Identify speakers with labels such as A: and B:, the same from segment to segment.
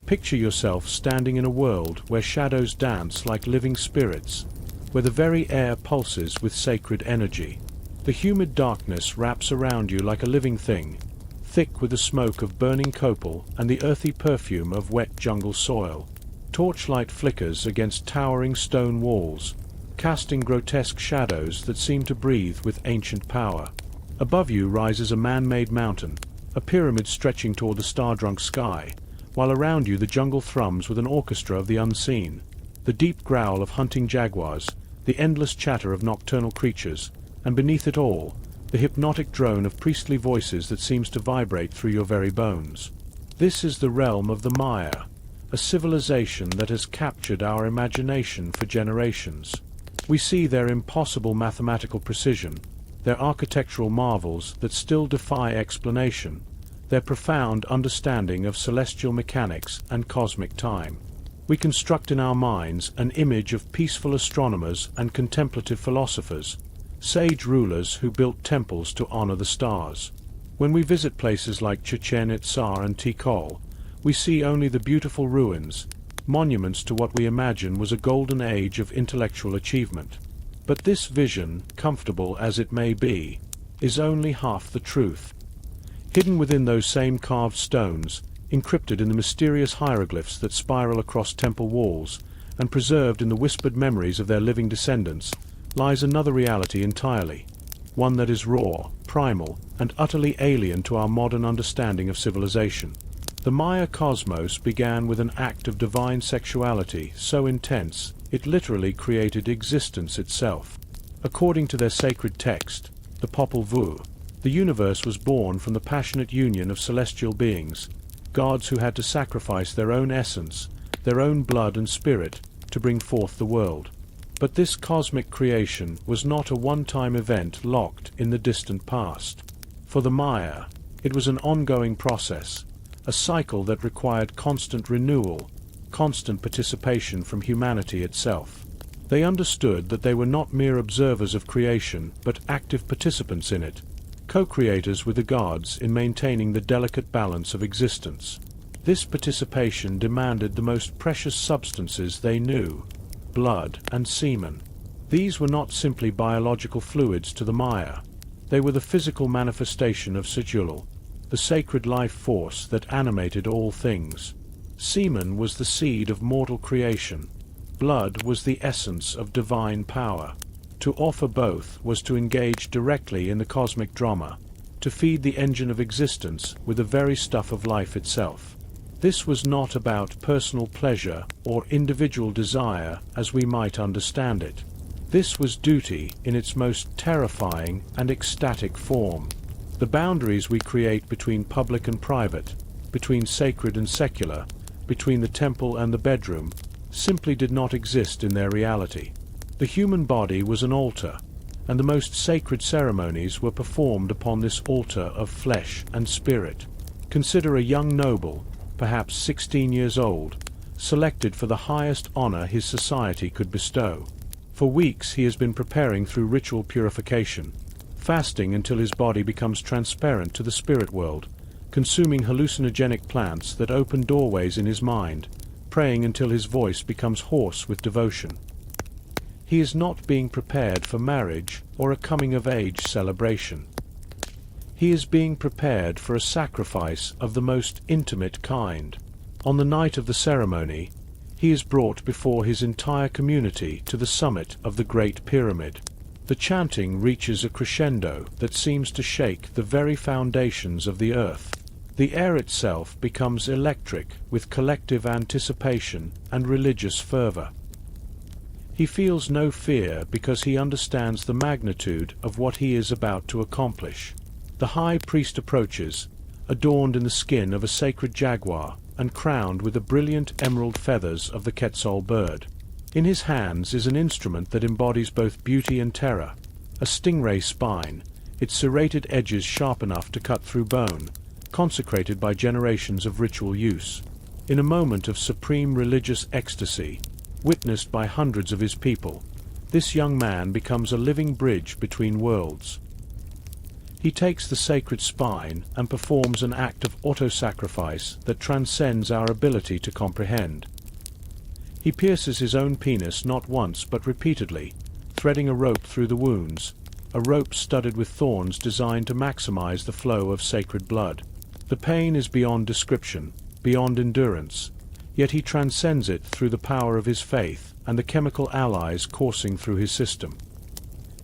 A: Picture yourself standing in a world where shadows dance like living spirits, where the very air pulses with sacred energy. The humid darkness wraps around you like a living thing, thick with the smoke of burning copal and the earthy perfume of wet jungle soil. Torchlight flickers against towering stone walls, casting grotesque shadows that seem to breathe with ancient power. Above you rises a man-made mountain, a pyramid stretching toward the star-drunk sky, while around you the jungle thrums with an orchestra of the unseen. The deep growl of hunting jaguars, the endless chatter of nocturnal creatures, and beneath it all, the hypnotic drone of priestly voices that seems to vibrate through your very bones. This is the realm of the Maya, a civilization that has captured our imagination for generations. We see their impossible mathematical precision, their architectural marvels that still defy explanation, their profound understanding of celestial mechanics and cosmic time. We construct in our minds an image of peaceful astronomers and contemplative philosophers, sage rulers who built temples to honor the stars. When we visit places like Chichen Itza and Tikal, we see only the beautiful ruins, monuments to what we imagine was a golden age of intellectual achievement. But this vision, comfortable as it may be, is only half the truth. Hidden within those same carved stones, encrypted in the mysterious hieroglyphs that spiral across temple walls, and preserved in the whispered memories of their living descendants, lies another reality entirely, one that is raw, primal, and utterly alien to our modern understanding of civilization. The Maya cosmos began with an act of divine sexuality so intense it literally created existence itself. According to their sacred text, the Popol Vuh, the universe was born from the passionate union of celestial beings, gods who had to sacrifice their own essence, their own blood and spirit, to bring forth the world. But this cosmic creation was not a one-time event locked in the distant past. For the Maya, it was an ongoing process, a cycle that required constant renewal, constant participation from humanity itself. They understood that they were not mere observers of creation, but active participants in it, co-creators with the gods in maintaining the delicate balance of existence. This participation demanded the most precious substances they knew: blood and semen. These were not simply biological fluids to the Maya. They were the physical manifestation of Sigulal, the sacred life force that animated all things. Semen was the seed of mortal creation. Blood was the essence of divine power. To offer both was to engage directly in the cosmic drama, to feed the engine of existence with the very stuff of life itself. This was not about personal pleasure or individual desire as we might understand it. This was duty in its most terrifying and ecstatic form. The boundaries we create between public and private, between sacred and secular, between the temple and the bedroom, simply did not exist in their reality. The human body was an altar, and the most sacred ceremonies were performed upon this altar of flesh and spirit. Consider a young noble, perhaps 16 years old, selected for the highest honor his society could bestow. For weeks he has been preparing through ritual purification, fasting until his body becomes transparent to the spirit world, consuming hallucinogenic plants that open doorways in his mind, praying until his voice becomes hoarse with devotion. He is not being prepared for marriage or a coming-of-age celebration. He is being prepared for a sacrifice of the most intimate kind. On the night of the ceremony, he is brought before his entire community to the summit of the Great Pyramid. The chanting reaches a crescendo that seems to shake the very foundations of the earth. The air itself becomes electric with collective anticipation and religious fervor. He feels no fear because he understands the magnitude of what he is about to accomplish. The high priest approaches, adorned in the skin of a sacred jaguar and crowned with the brilliant emerald feathers of the Quetzal bird. In his hands is an instrument that embodies both beauty and terror, a stingray spine, its serrated edges sharp enough to cut through bone, consecrated by generations of ritual use. In a moment of supreme religious ecstasy, witnessed by hundreds of his people, this young man becomes a living bridge between worlds. He takes the sacred spine and performs an act of auto-sacrifice that transcends our ability to comprehend. He pierces his own penis not once but repeatedly, threading a rope through the wounds, a rope studded with thorns designed to maximize the flow of sacred blood. The pain is beyond description, beyond endurance, yet he transcends it through the power of his faith and the chemical allies coursing through his system.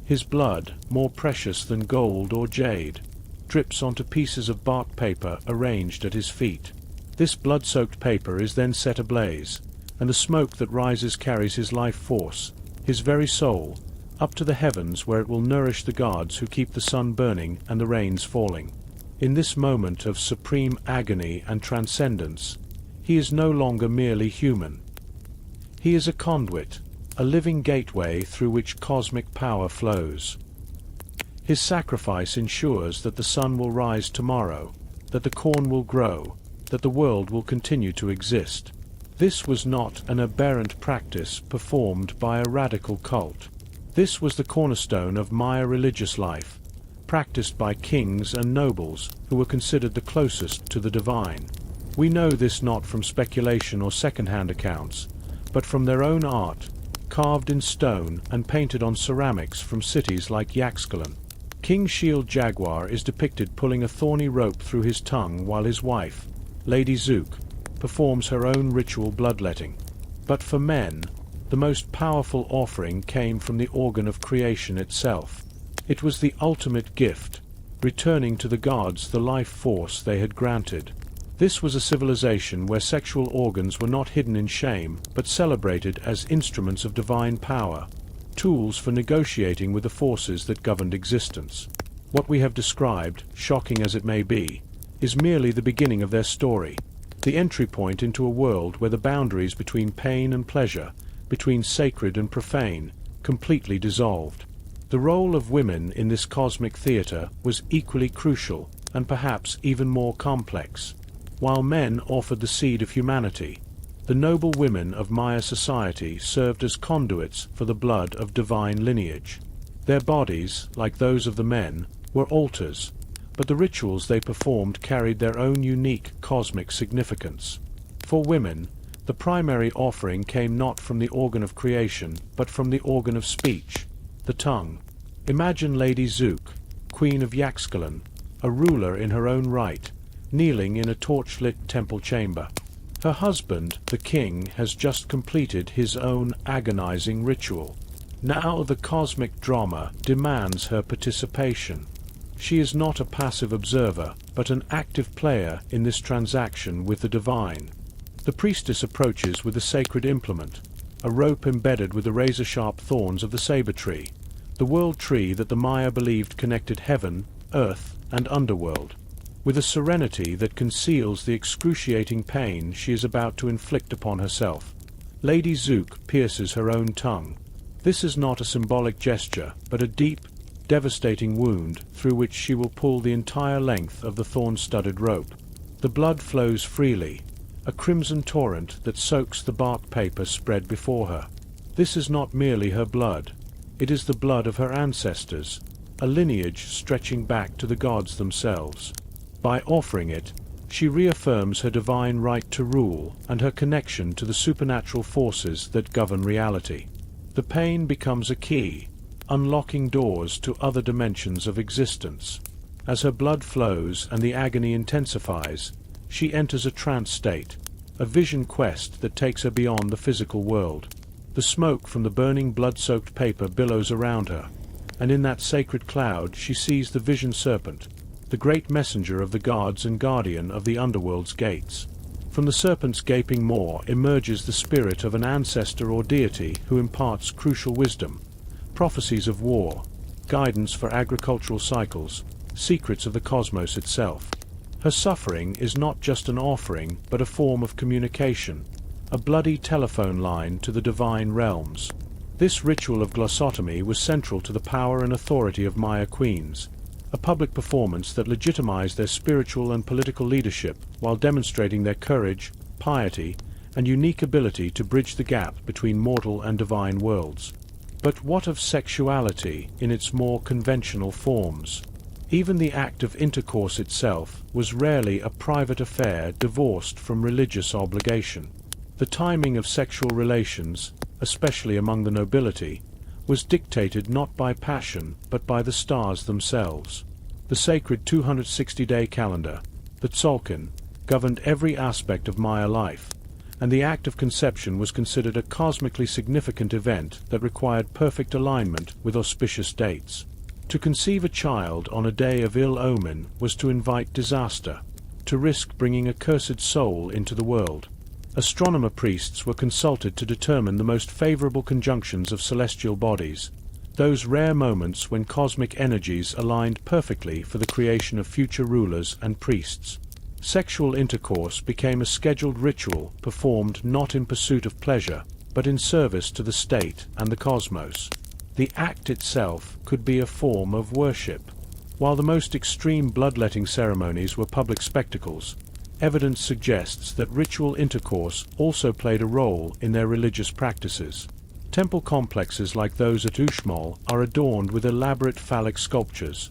A: His blood, more precious than gold or jade, drips onto pieces of bark paper arranged at his feet. This blood-soaked paper is then set ablaze, and the smoke that rises carries his life force, his very soul, up to the heavens where it will nourish the gods who keep the sun burning and the rains falling. In this moment of supreme agony and transcendence, he is no longer merely human. He is a conduit, a living gateway through which cosmic power flows. His sacrifice ensures that the sun will rise tomorrow, that the corn will grow, that the world will continue to exist. This was not an aberrant practice performed by a radical cult. This was the cornerstone of Maya religious life, practiced by kings and nobles who were considered the closest to the divine. We know this not from speculation or second-hand accounts, but from their own art, carved in stone and painted on ceramics from cities like Yaxchilan. King Shield Jaguar is depicted pulling a thorny rope through his tongue while his wife, Lady Xook, performs her own ritual bloodletting. But for men, the most powerful offering came from the organ of creation itself. It was the ultimate gift, returning to the gods the life force they had granted. This was a civilization where sexual organs were not hidden in shame, but celebrated as instruments of divine power, tools for negotiating with the forces that governed existence. What we have described, shocking as it may be, is merely the beginning of their story, the entry point into a world where the boundaries between pain and pleasure, between sacred and profane, completely dissolved. The role of women in this cosmic theater was equally crucial, and perhaps even more complex. While men offered the seed of humanity, the noble women of Maya society served as conduits for the blood of divine lineage. Their bodies, like those of the men, were altars, but the rituals they performed carried their own unique cosmic significance. For women, the primary offering came not from the organ of creation, but from the organ of speech, the tongue. Imagine Lady Xook, Queen of Yaxchilan, a ruler in her own right, kneeling in a torch-lit temple chamber. Her husband, the king, has just completed his own agonizing ritual. Now the cosmic drama demands her participation. She is not a passive observer, but an active player in this transaction with the divine. The priestess approaches with a sacred implement, a rope embedded with the razor-sharp thorns of the saber tree, the world tree that the Maya believed connected heaven, earth, and underworld. With a serenity that conceals the excruciating pain she is about to inflict upon herself, Lady Xook pierces her own tongue. This is not a symbolic gesture, but a deep, devastating wound through which she will pull the entire length of the thorn-studded rope. The blood flows freely, a crimson torrent that soaks the bark paper spread before her. This is not merely her blood. It is the blood of her ancestors, a lineage stretching back to the gods themselves. By offering it, she reaffirms her divine right to rule and her connection to the supernatural forces that govern reality. The pain becomes a key, unlocking doors to other dimensions of existence. As her blood flows and the agony intensifies, she enters a trance state, a vision quest that takes her beyond the physical world. The smoke from the burning blood-soaked paper billows around her, and in that sacred cloud she sees the vision serpent, the great messenger of the gods and guardian of the underworld's gates. From the serpent's gaping maw emerges the spirit of an ancestor or deity who imparts crucial wisdom, prophecies of war, guidance for agricultural cycles, secrets of the cosmos itself. Her suffering is not just an offering, but a form of communication, a bloody telephone line to the divine realms. This ritual of glossotomy was central to the power and authority of Maya queens, a public performance that legitimized their spiritual and political leadership while demonstrating their courage, piety, and unique ability to bridge the gap between mortal and divine worlds. But what of sexuality in its more conventional forms? Even the act of intercourse itself was rarely a private affair divorced from religious obligation. The timing of sexual relations, especially among the nobility, was dictated not by passion but by the stars themselves. The sacred 260-day calendar, the Tzolk'in, governed every aspect of Maya life, and the act of conception was considered a cosmically significant event that required perfect alignment with auspicious dates. To conceive a child on a day of ill omen was to invite disaster, to risk bringing a cursed soul into the world. Astronomer priests were consulted to determine the most favorable conjunctions of celestial bodies, those rare moments when cosmic energies aligned perfectly for the creation of future rulers and priests. Sexual intercourse became a scheduled ritual performed not in pursuit of pleasure, but in service to the state and the cosmos. The act itself could be a form of worship. While the most extreme bloodletting ceremonies were public spectacles, evidence suggests that ritual intercourse also played a role in their religious practices. Temple complexes like those at Uxmal are adorned with elaborate phallic sculptures,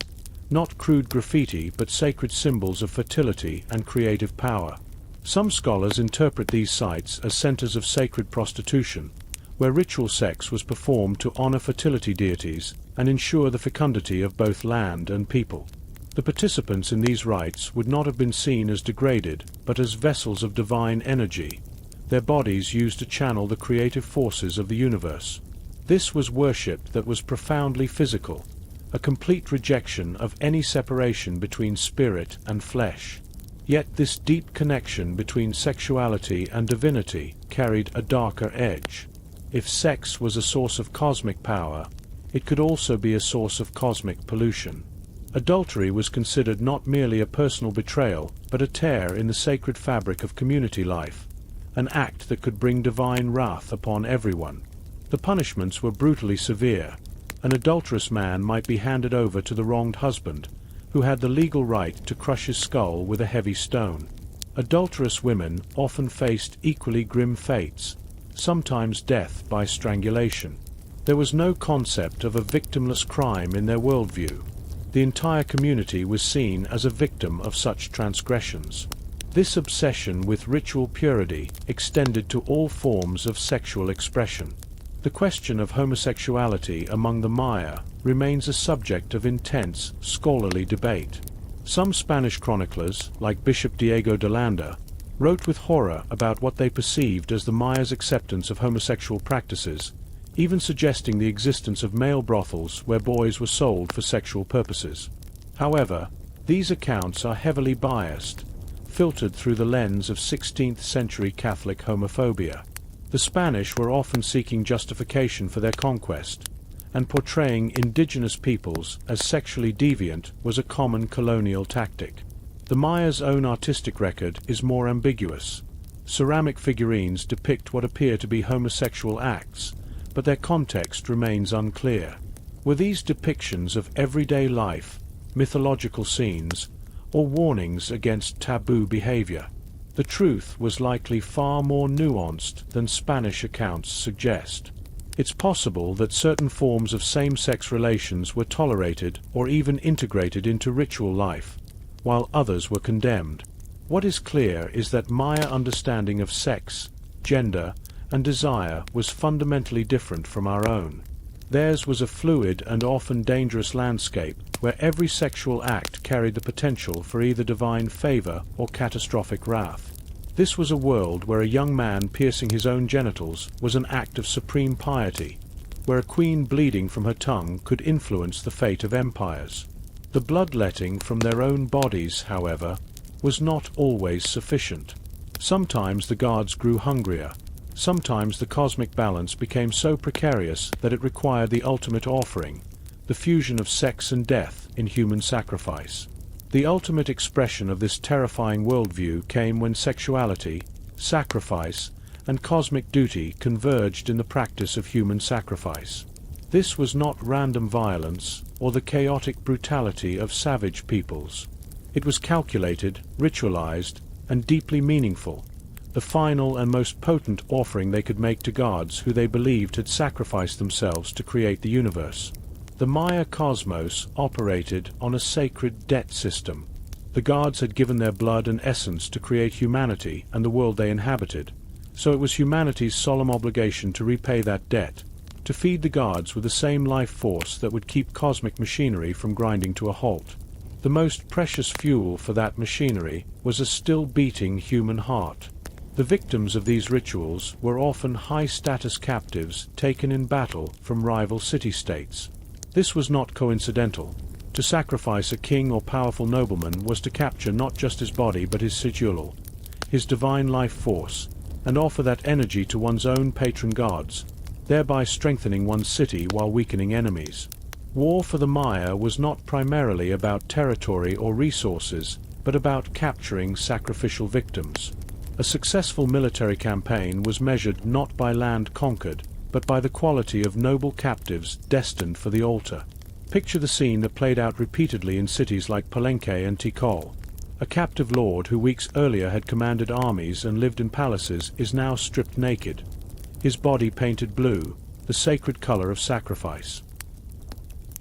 A: not crude graffiti but sacred symbols of fertility and creative power. Some scholars interpret these sites as centers of sacred prostitution, where ritual sex was performed to honor fertility deities and ensure the fecundity of both land and people. The participants in these rites would not have been seen as degraded, but as vessels of divine energy, their bodies used to channel the creative forces of the universe. This was worship that was profoundly physical, a complete rejection of any separation between spirit and flesh. Yet this deep connection between sexuality and divinity carried a darker edge. If sex was a source of cosmic power, it could also be a source of cosmic pollution. Adultery was considered not merely a personal betrayal, but a tear in the sacred fabric of community life, an act that could bring divine wrath upon everyone. The punishments were brutally severe. An adulterous man might be handed over to the wronged husband, who had the legal right to crush his skull with a heavy stone. Adulterous women often faced equally grim fates, sometimes death by strangulation. There was no concept of a victimless crime in their worldview. The entire community was seen as a victim of such transgressions. This obsession with ritual purity extended to all forms of sexual expression. The question of homosexuality among the Maya remains a subject of intense, scholarly debate. Some Spanish chroniclers, like Bishop Diego de Landa, wrote with horror about what they perceived as the Mayas' acceptance of homosexual practices, even suggesting the existence of male brothels where boys were sold for sexual purposes. However, these accounts are heavily biased, filtered through the lens of 16th-century Catholic homophobia. The Spanish were often seeking justification for their conquest, and portraying indigenous peoples as sexually deviant was a common colonial tactic. The Mayas' own artistic record is more ambiguous. Ceramic figurines depict what appear to be homosexual acts, but their context remains unclear. Were these depictions of everyday life, mythological scenes, or warnings against taboo behavior? The truth was likely far more nuanced than Spanish accounts suggest. It's possible that certain forms of same-sex relations were tolerated or even integrated into ritual life, while others were condemned. What is clear is that Maya understanding of sex, gender, and desire was fundamentally different from our own. Theirs was a fluid and often dangerous landscape where every sexual act carried the potential for either divine favor or catastrophic wrath. This was a world where a young man piercing his own genitals was an act of supreme piety, where a queen bleeding from her tongue could influence the fate of empires. The bloodletting from their own bodies, however, was not always sufficient. Sometimes the gods grew hungrier. Sometimes the cosmic balance became so precarious that it required the ultimate offering, the fusion of sex and death in human sacrifice. The ultimate expression of this terrifying worldview came when sexuality, sacrifice, and cosmic duty converged in the practice of human sacrifice. This was not random violence or the chaotic brutality of savage peoples. It was calculated, ritualized, and deeply meaningful, the final and most potent offering they could make to gods who they believed had sacrificed themselves to create the universe. The Maya cosmos operated on a sacred debt system. The gods had given their blood and essence to create humanity and the world they inhabited, so it was humanity's solemn obligation to repay that debt, to feed the gods with the same life force that would keep cosmic machinery from grinding to a halt. The most precious fuel for that machinery was a still-beating human heart. The victims of these rituals were often high-status captives taken in battle from rival city-states. This was not coincidental. To sacrifice a king or powerful nobleman was to capture not just his body but his sigil, his divine life force, and offer that energy to one's own patron gods, thereby strengthening one's city while weakening enemies. War for the Maya was not primarily about territory or resources, but about capturing sacrificial victims. A successful military campaign was measured not by land conquered, but by the quality of noble captives destined for the altar. Picture the scene that played out repeatedly in cities like Palenque and Tikal. A captive lord who weeks earlier had commanded armies and lived in palaces is now stripped naked, his body painted blue, the sacred color of sacrifice.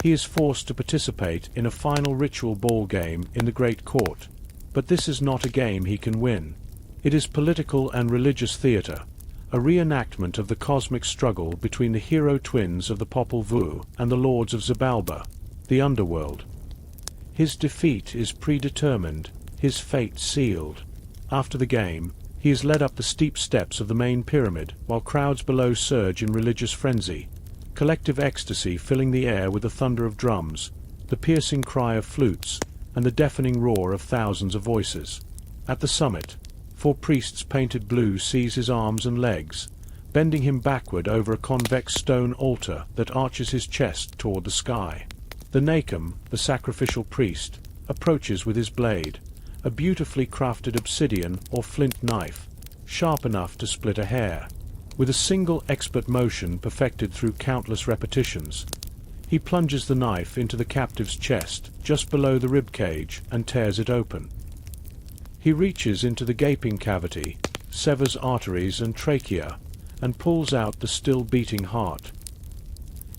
A: He is forced to participate in a final ritual ball game in the Great Court, but this is not a game he can win. It is political and religious theater, a reenactment of the cosmic struggle between the hero twins of the Popol Vuh and the lords of Xibalba, the underworld. His defeat is predetermined, his fate sealed. After the game, he is led up the steep steps of the main pyramid, while crowds below surge in religious frenzy, collective ecstasy filling the air with the thunder of drums, the piercing cry of flutes, and the deafening roar of thousands of voices. At the summit, 4 priests painted blue seize his arms and legs, bending him backward over a convex stone altar that arches his chest toward the sky. The Nakam, the sacrificial priest, approaches with his blade, a beautifully crafted obsidian or flint knife, sharp enough to split a hair. With a single expert motion perfected through countless repetitions, he plunges the knife into the captive's chest, just below the rib cage, and tears it open. He reaches into the gaping cavity, severs arteries and trachea, and pulls out the still-beating heart.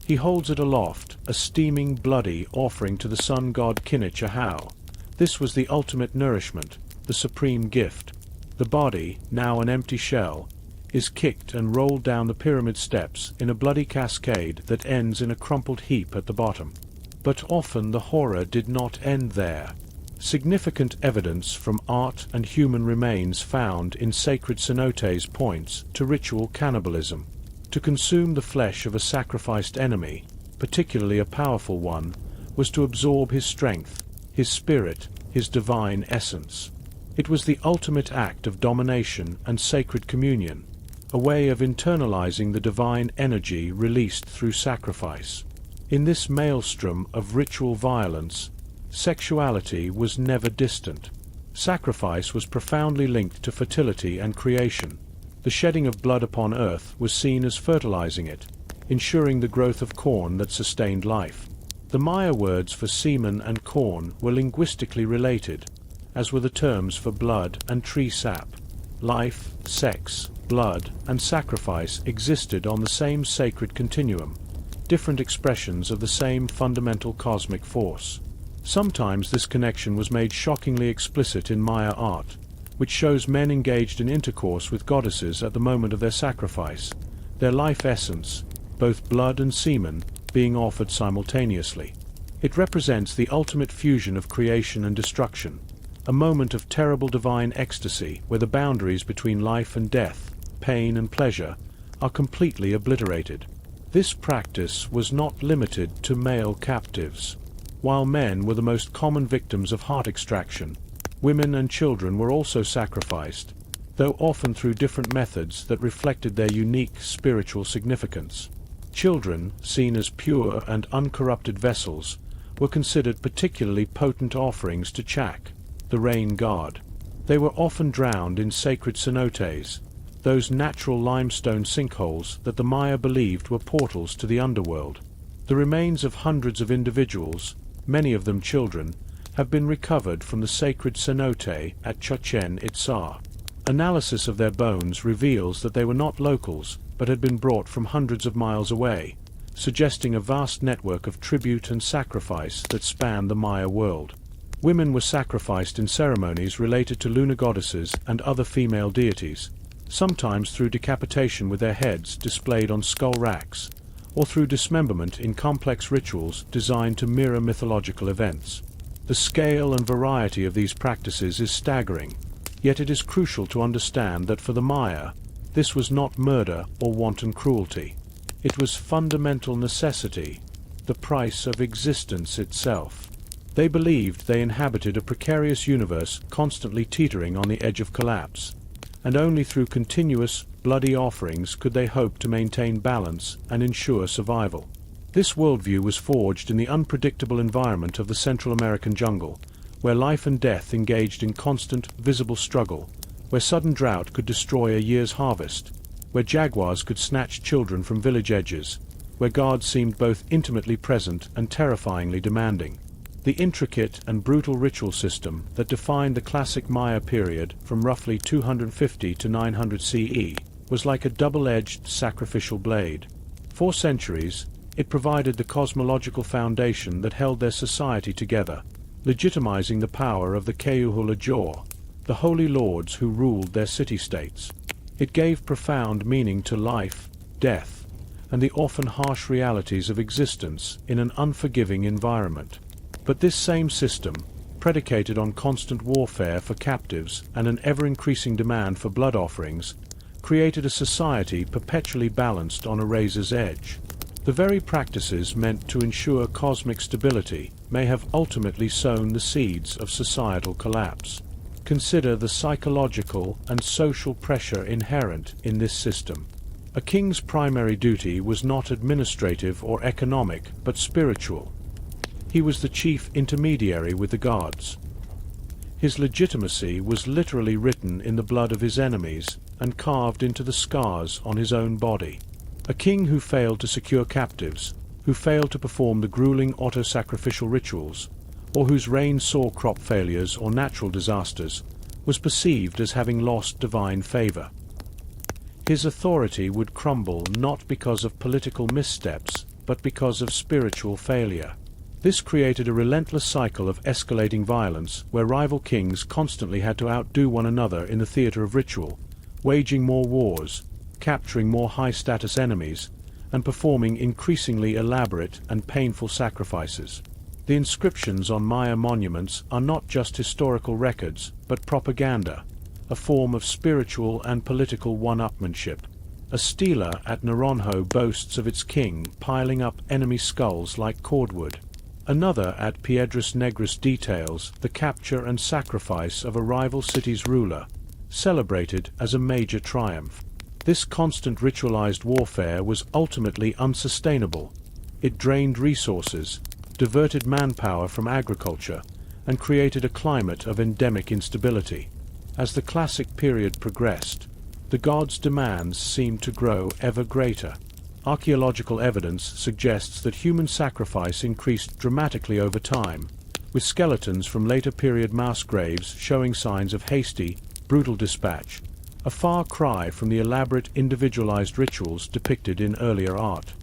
A: He holds it aloft, a steaming, bloody offering to the sun god Kinich Ahau. This was the ultimate nourishment, the supreme gift. The body, now an empty shell, is kicked and rolled down the pyramid steps in a bloody cascade that ends in a crumpled heap at the bottom. But often the horror did not end there. Significant evidence from art and human remains found in sacred cenotes points to ritual cannibalism. To consume the flesh of a sacrificed enemy, particularly a powerful one, was to absorb his strength, his spirit, his divine essence. It was the ultimate act of domination and sacred communion, a way of internalizing the divine energy released through sacrifice. In this maelstrom of ritual violence, sexuality was never distant. Sacrifice was profoundly linked to fertility and creation. The shedding of blood upon earth was seen as fertilizing it, ensuring the growth of corn that sustained life. The Maya words for semen and corn were linguistically related, as were the terms for blood and tree sap. Life, sex, blood, and sacrifice existed on the same sacred continuum, different expressions of the same fundamental cosmic force. Sometimes this connection was made shockingly explicit in Maya art, which shows men engaged in intercourse with goddesses at the moment of their sacrifice, their life essence, both blood and semen, being offered simultaneously. It represents the ultimate fusion of creation and destruction, a moment of terrible divine ecstasy where the boundaries between life and death, pain and pleasure, are completely obliterated. This practice was not limited to male captives. While men were the most common victims of heart extraction, women and children were also sacrificed, though often through different methods that reflected their unique spiritual significance. Children, seen as pure and uncorrupted vessels, were considered particularly potent offerings to Chak, the rain god. They were often drowned in sacred cenotes, those natural limestone sinkholes that the Maya believed were portals to the underworld. The remains of hundreds of individuals, many of them children, have been recovered from the sacred cenote at Chichen Itzá. Analysis of their bones reveals that they were not locals, but had been brought from hundreds of miles away, suggesting a vast network of tribute and sacrifice that spanned the Maya world. Women were sacrificed in ceremonies related to lunar goddesses and other female deities, sometimes through decapitation with their heads displayed on skull racks, or through dismemberment in complex rituals designed to mirror mythological events. The scale and variety of these practices is staggering, yet it is crucial to understand that for the Maya, this was not murder or wanton cruelty. It was fundamental necessity, the price of existence itself. They believed they inhabited a precarious universe constantly teetering on the edge of collapse, and only through continuous, bloody offerings could they hope to maintain balance and ensure survival. This worldview was forged in the unpredictable environment of the Central American jungle, where life and death engaged in constant, visible struggle, where sudden drought could destroy a year's harvest, where jaguars could snatch children from village edges, where gods seemed both intimately present and terrifyingly demanding. The intricate and brutal ritual system that defined the classic Maya period from roughly 250 to 900 CE was like a double-edged sacrificial blade. For centuries, it provided the cosmological foundation that held their society together, legitimizing the power of the Keuhulajor, the holy lords who ruled their city-states. It gave profound meaning to life, death, and the often harsh realities of existence in an unforgiving environment. But this same system, predicated on constant warfare for captives and an ever-increasing demand for blood offerings, created a society perpetually balanced on a razor's edge. The very practices meant to ensure cosmic stability may have ultimately sown the seeds of societal collapse. Consider the psychological and social pressure inherent in this system. A king's primary duty was not administrative or economic, but spiritual. He was the chief intermediary with the gods. His legitimacy was literally written in the blood of his enemies and carved into the scars on his own body. A king who failed to secure captives, who failed to perform the grueling auto-sacrificial rituals, or whose reign saw crop failures or natural disasters, was perceived as having lost divine favor. His authority would crumble not because of political missteps, but because of spiritual failure. This created a relentless cycle of escalating violence where rival kings constantly had to outdo one another in the theater of ritual, waging more wars, capturing more high-status enemies, and performing increasingly elaborate and painful sacrifices. The inscriptions on Maya monuments are not just historical records, but propaganda, a form of spiritual and political one-upmanship. A stela at Naranjo boasts of its king piling up enemy skulls like cordwood. Another at Piedras Negras details the capture and sacrifice of a rival city's ruler, celebrated as a major triumph. This constant ritualized warfare was ultimately unsustainable. It drained resources, diverted manpower from agriculture, and created a climate of endemic instability. As the classic period progressed, the gods' demands seemed to grow ever greater. Archaeological evidence suggests that human sacrifice increased dramatically over time, with skeletons from later period mass graves showing signs of hasty, brutal dispatch, a far cry from the elaborate individualized rituals depicted in earlier art.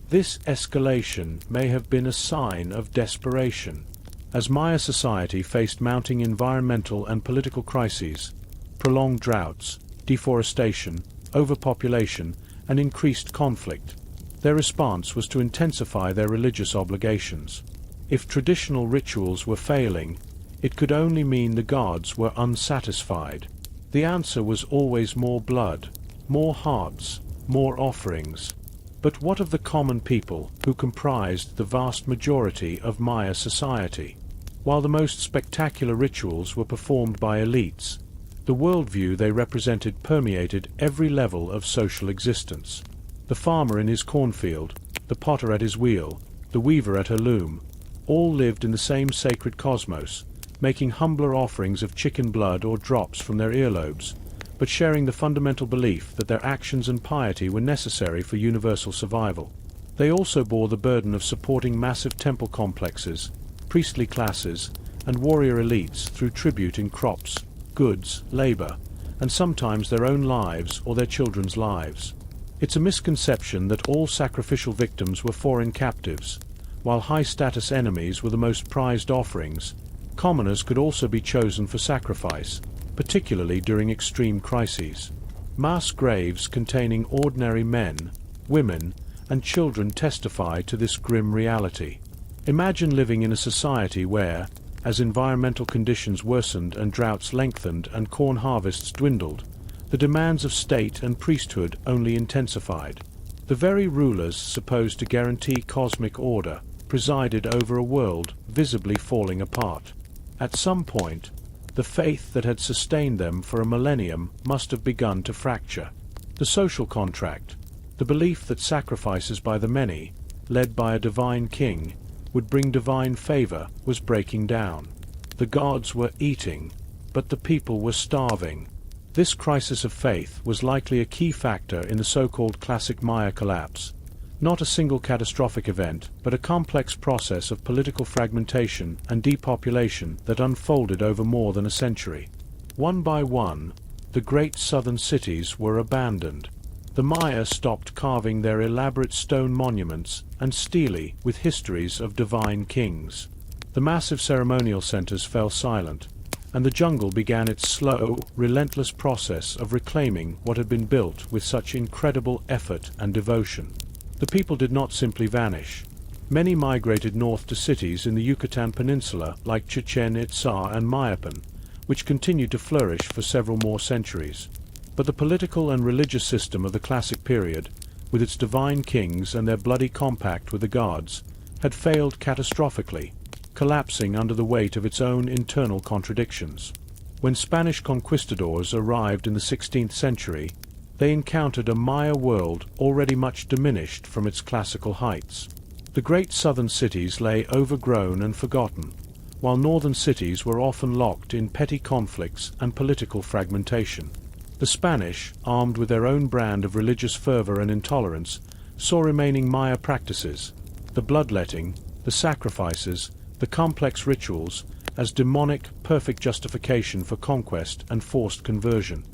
A: This escalation may have been a sign of desperation. As Maya society faced mounting environmental and political crises, prolonged droughts, deforestation, overpopulation, and increased conflict, their response was to intensify their religious obligations. If traditional rituals were failing, it could only mean the gods were unsatisfied. The answer was always more blood, more hearts, more offerings. But what of the common people who comprised the vast majority of Maya society? While the most spectacular rituals were performed by elites, the worldview they represented permeated every level of social existence. The farmer in his cornfield, the potter at his wheel, the weaver at her loom, all lived in the same sacred cosmos, making humbler offerings of chicken blood or drops from their earlobes, but sharing the fundamental belief that their actions and piety were necessary for universal survival. They also bore the burden of supporting massive temple complexes, priestly classes, and warrior elites through tribute in crops, goods, labor, and sometimes their own lives or their children's lives. It's a misconception that all sacrificial victims were foreign captives. While high-status enemies were the most prized offerings, commoners could also be chosen for sacrifice, particularly during extreme crises. Mass graves containing ordinary men, women, and children testify to this grim reality. Imagine living in a society where, as environmental conditions worsened and droughts lengthened and corn harvests dwindled, the demands of state and priesthood only intensified. The very rulers supposed to guarantee cosmic order presided over a world visibly falling apart. At some point, the faith that had sustained them for a millennium must have begun to fracture. The social contract, the belief that sacrifices by the many, led by a divine king, would bring divine favor, was breaking down. The gods were eating, but the people were starving. This crisis of faith was likely a key factor in the so-called classic Maya collapse. Not a single catastrophic event, but a complex process of political fragmentation and depopulation that unfolded over more than a century. One by one, the great southern cities were abandoned. The Maya stopped carving their elaborate stone monuments and stele with histories of divine kings. The massive ceremonial centers fell silent, and the jungle began its slow, relentless process of reclaiming what had been built with such incredible effort and devotion. The people did not simply vanish. Many migrated north to cities in the Yucatan Peninsula like Chichen Itza and Mayapan, which continued to flourish for several more centuries. But the political and religious system of the classic period, with its divine kings and their bloody compact with the gods, had failed catastrophically, collapsing under the weight of its own internal contradictions. When Spanish conquistadors arrived in the 16th century, they encountered a Maya world already much diminished from its classical heights. The great southern cities lay overgrown and forgotten, while northern cities were often locked in petty conflicts and political fragmentation. The Spanish, armed with their own brand of religious fervor and intolerance, saw remaining Maya practices, the bloodletting, the sacrifices, the complex rituals, as demonic, perfect justification for conquest and forced conversion.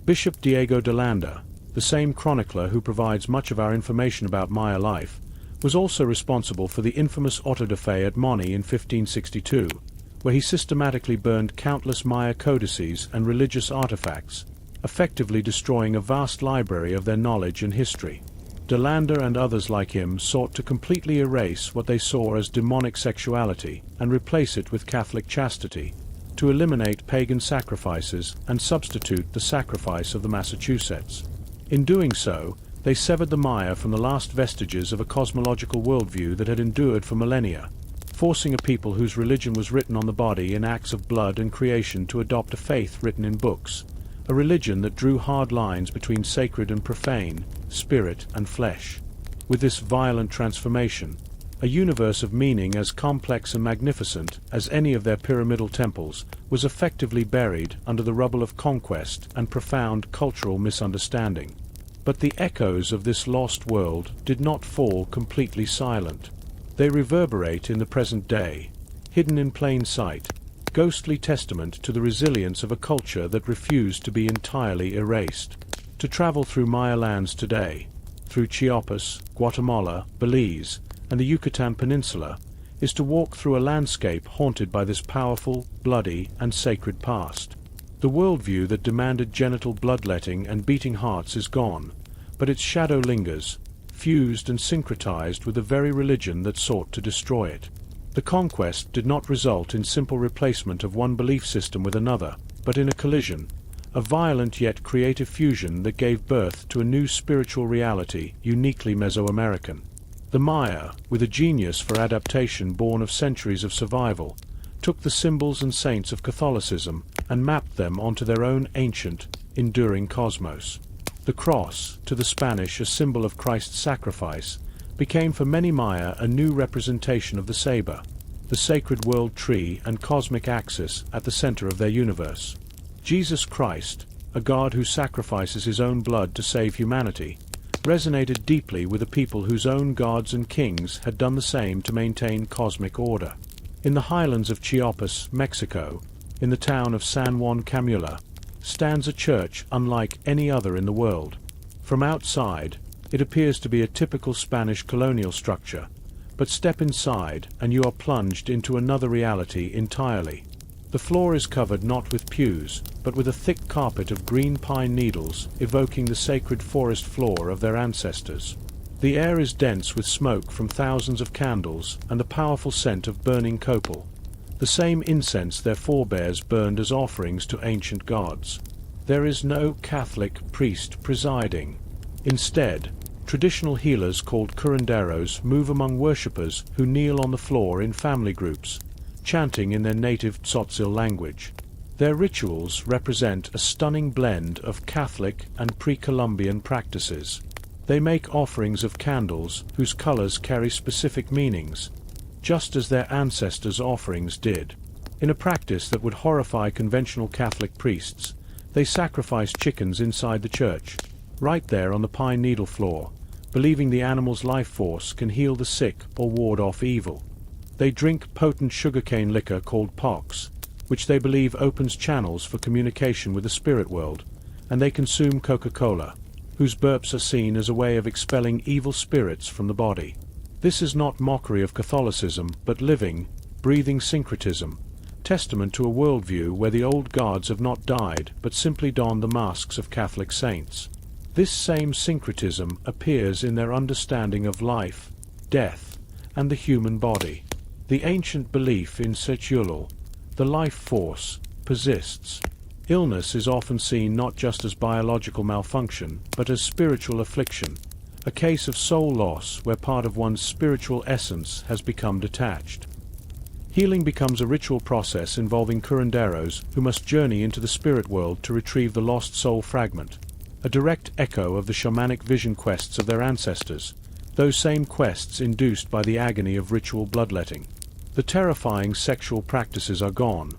A: Bishop Diego de Landa, the same chronicler who provides much of our information about Maya life, was also responsible for the infamous auto de fe at Moni in 1562, where he systematically burned countless Maya codices and religious artifacts, effectively destroying a vast library of their knowledge and history. De Landa and others like him sought to completely erase what they saw as demonic sexuality and replace it with Catholic chastity, to eliminate pagan sacrifices and substitute the sacrifice of the Massachusetts. In doing so, they severed the Maya from the last vestiges of a cosmological worldview that had endured for millennia, forcing a people whose religion was written on the body in acts of blood and creation to adopt a faith written in books, a religion that drew hard lines between sacred and profane, spirit and flesh. With this violent transformation, a universe of meaning as complex and magnificent as any of their pyramidal temples was effectively buried under the rubble of conquest and profound cultural misunderstanding. But the echoes of this lost world did not fall completely silent. They reverberate in the present day, hidden in plain sight, ghostly testament to the resilience of a culture that refused to be entirely erased. To travel through Maya lands today, through Chiapas, Guatemala, Belize, and the Yucatan Peninsula, is to walk through a landscape haunted by this powerful, bloody, and sacred past. The worldview that demanded genital bloodletting and beating hearts is gone, but its shadow lingers, fused and syncretized with the very religion that sought to destroy it. The conquest did not result in simple replacement of one belief system with another, but in a collision, a violent yet creative fusion that gave birth to a new spiritual reality uniquely Mesoamerican. The Maya, with a genius for adaptation born of centuries of survival, took the symbols and saints of Catholicism and mapped them onto their own ancient, enduring cosmos. The cross, to the Spanish a symbol of Christ's sacrifice, became for many Maya a new representation of the saber, the sacred world tree and cosmic axis at the center of their universe. Jesus Christ, a God who sacrifices his own blood to save humanity, resonated deeply with a people whose own gods and kings had done the same to maintain cosmic order. In the highlands of Chiapas, Mexico, in the town of San Juan Camula, stands a church unlike any other in the world. From outside, It appears to be a typical Spanish colonial structure, but step inside and you are plunged into another reality entirely. The floor is covered not with pews, but with a thick carpet of green pine needles, evoking the sacred forest floor of their ancestors. The air is dense with smoke from thousands of candles and the powerful scent of burning copal, the same incense their forebears burned as offerings to ancient gods. There is no Catholic priest presiding. Instead, traditional healers called curanderos move among worshippers who kneel on the floor in family groups, chanting in their native Tzotzil language. Their rituals represent a stunning blend of Catholic and pre-Columbian practices. They make offerings of candles whose colors carry specific meanings, just as their ancestors' offerings did. In a practice that would horrify conventional Catholic priests, they sacrifice chickens inside the church, right there on the pine needle floor, believing the animal's life force can heal the sick or ward off evil. They drink potent sugarcane liquor called pox, which they believe opens channels for communication with the spirit world, and they consume Coca-Cola, whose burps are seen as a way of expelling evil spirits from the body. This is not mockery of Catholicism, but living, breathing syncretism, testament to a worldview where the old gods have not died but simply donned the masks of Catholic saints. This same syncretism appears in their understanding of life, death, and the human body. The ancient belief in ceremonies, the life force, persists. Illness is often seen not just as biological malfunction, but as spiritual affliction, a case of soul loss where part of one's spiritual essence has become detached. Healing becomes a ritual process involving curanderos who must journey into the spirit world to retrieve the lost soul fragment, a direct echo of the shamanic vision quests of their ancestors, those same quests induced by the agony of ritual bloodletting. The terrifying sexual practices are gone,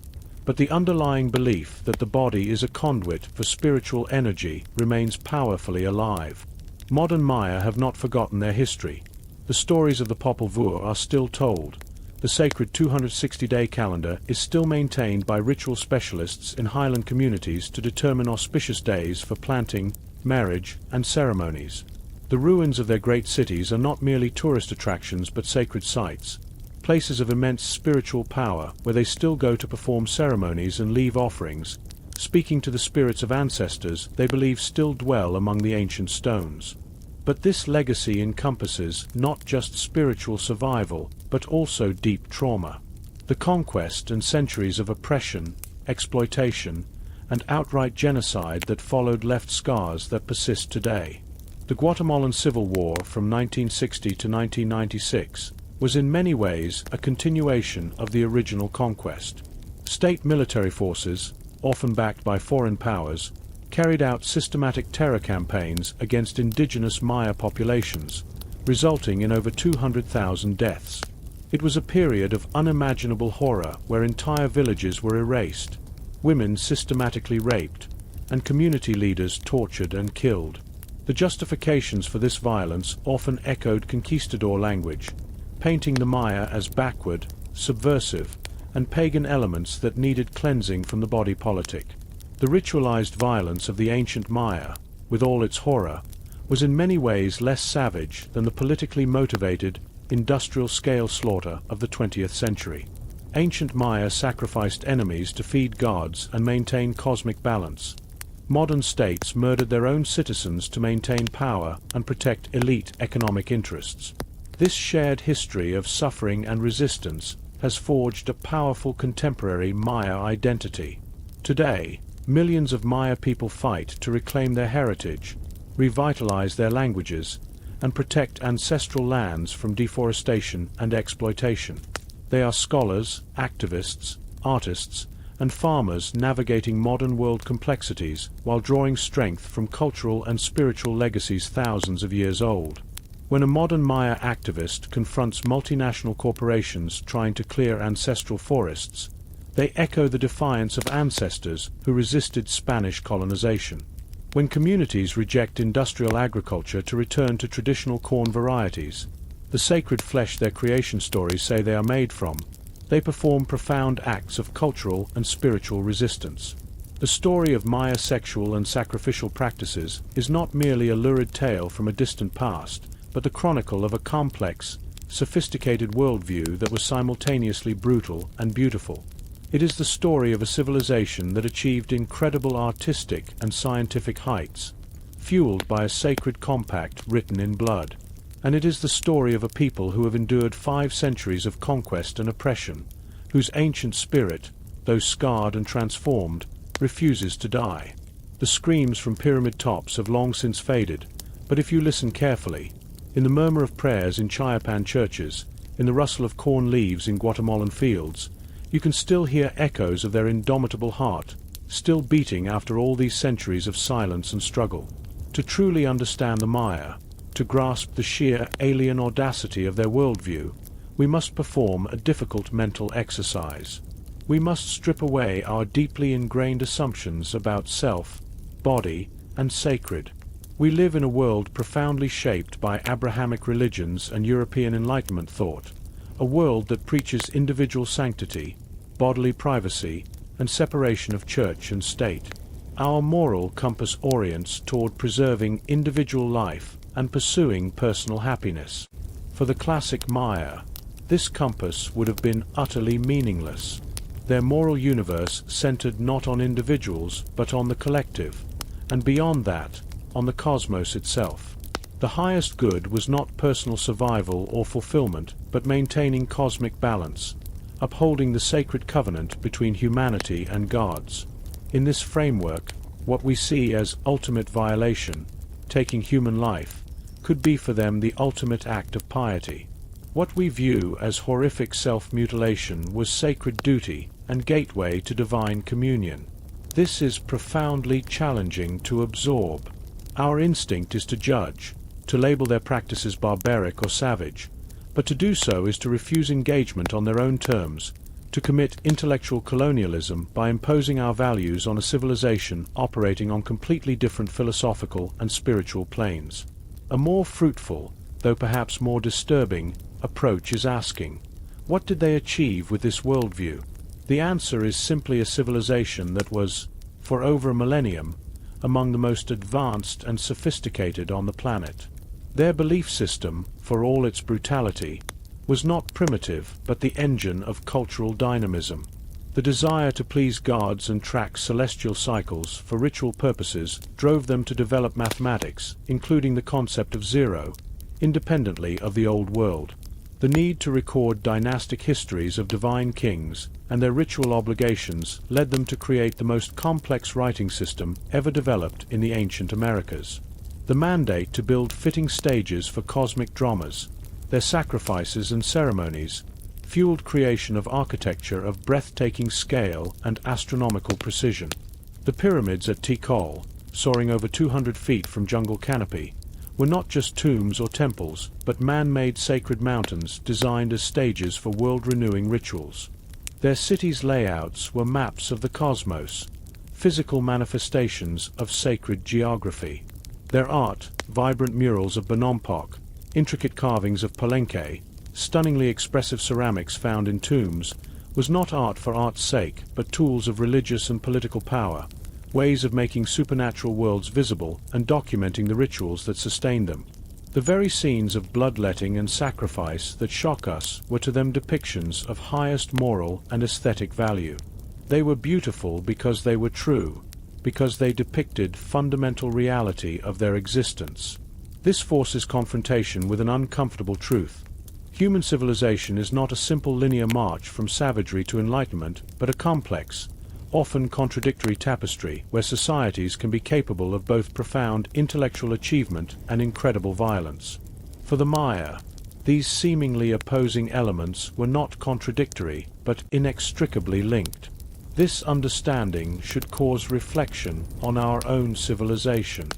A: but the underlying belief that the body is a conduit for spiritual energy remains powerfully alive. Modern Maya have not forgotten their history. The stories of the Popol Vuh are still told. The sacred 260-day calendar is still maintained by ritual specialists in highland communities to determine auspicious days for planting, marriage, and ceremonies. The ruins of their great cities are not merely tourist attractions but sacred sites, places of immense spiritual power where they still go to perform ceremonies and leave offerings, speaking to the spirits of ancestors they believe still dwell among the ancient stones. But this legacy encompasses not just spiritual survival, but also deep trauma. The conquest and centuries of oppression, exploitation, and outright genocide that followed left scars that persist today. The Guatemalan Civil War from 1960 to 1996 was in many ways a continuation of the original conquest. State military forces, often backed by foreign powers, carried out systematic terror campaigns against indigenous Maya populations, resulting in over 200,000 deaths. It was a period of unimaginable horror where entire villages were erased, women systematically raped, and community leaders tortured and killed. The justifications for this violence often echoed conquistador language, painting the Maya as backward, subversive, and pagan elements that needed cleansing from the body politic. The ritualized violence of the ancient Maya, with all its horror, was in many ways less savage than the politically motivated, industrial-scale slaughter of the 20th century. Ancient Maya sacrificed enemies to feed gods and maintain cosmic balance. Modern states murdered their own citizens to maintain power and protect elite economic interests. This shared history of suffering and resistance has forged a powerful contemporary Maya identity. Today, millions of Maya people fight to reclaim their heritage, revitalize their languages, and protect ancestral lands from deforestation and exploitation. They are scholars, activists, artists, and farmers navigating modern world complexities while drawing strength from cultural and spiritual legacies thousands of years old. When a modern Maya activist confronts multinational corporations trying to clear ancestral forests, they echo the defiance of ancestors who resisted Spanish colonization. When communities reject industrial agriculture to return to traditional corn varieties, the sacred flesh their creation stories say they are made from, they perform profound acts of cultural and spiritual resistance. The story of Maya sexual and sacrificial practices is not merely a lurid tale from a distant past, but the chronicle of a complex, sophisticated worldview that was simultaneously brutal and beautiful. It is the story of a civilization that achieved incredible artistic and scientific heights, fueled by a sacred compact written in blood. And it is the story of a people who have endured 5 centuries of conquest and oppression, whose ancient spirit, though scarred and transformed, refuses to die. The screams from pyramid tops have long since faded, but if you listen carefully, in the murmur of prayers in Chayapan churches, in the rustle of corn leaves in Guatemalan fields, you can still hear echoes of their indomitable heart, still beating after all these centuries of silence and struggle. To truly understand the Maya, to grasp the sheer alien audacity of their worldview, we must perform a difficult mental exercise. We must strip away our deeply ingrained assumptions about self, body, and sacred. We live in a world profoundly shaped by Abrahamic religions and European Enlightenment thought, a world that preaches individual sanctity, bodily privacy, and separation of church and state. Our moral compass orients toward preserving individual life and pursuing personal happiness. For the classic Maya, this compass would have been utterly meaningless. Their moral universe centered not on individuals but on the collective, and beyond that, on the cosmos itself. The highest good was not personal survival or fulfillment, but maintaining cosmic balance, upholding the sacred covenant between humanity and gods. In this framework, what we see as ultimate violation, taking human life, could be for them the ultimate act of piety. What we view as horrific self-mutilation was sacred duty and gateway to divine communion. This is profoundly challenging to absorb. Our instinct is to judge, to label their practices barbaric or savage, but to do so is to refuse engagement on their own terms, to commit intellectual colonialism by imposing our values on a civilization operating on completely different philosophical and spiritual planes. A more fruitful, though perhaps more disturbing, approach is asking, what did they achieve with this worldview? The answer is simply a civilization that was, for over a millennium, among the most advanced and sophisticated on the planet. Their belief system, for all its brutality, was not primitive but the engine of cultural dynamism. The desire to please gods and track celestial cycles for ritual purposes drove them to develop mathematics, including the concept of zero, independently of the old world. The need to record dynastic histories of divine kings and their ritual obligations led them to create the most complex writing system ever developed in the ancient Americas. The mandate to build fitting stages for cosmic dramas, their sacrifices and ceremonies, fueled creation of architecture of breathtaking scale and astronomical precision. The pyramids at Tikal, soaring over 200 feet from jungle canopy, were not just tombs or temples, but man-made sacred mountains designed as stages for world-renewing rituals. Their cities' layouts were maps of the cosmos, physical manifestations of sacred geography. Their art, vibrant murals of Bonampak, intricate carvings of Palenque, stunningly expressive ceramics found in tombs, was not art for art's sake, but tools of religious and political power, ways of making supernatural worlds visible and documenting the rituals that sustained them. The very scenes of bloodletting and sacrifice that shock us were to them depictions of highest moral and aesthetic value. They were beautiful because they were true, because they depicted fundamental reality of their existence. This forces confrontation with an uncomfortable truth. Human civilization is not a simple linear march from savagery to enlightenment, but a complex, often contradictory tapestry where societies can be capable of both profound intellectual achievement and incredible violence. For the Maya, these seemingly opposing elements were not contradictory, but inextricably linked. This understanding should cause reflection on our own civilization.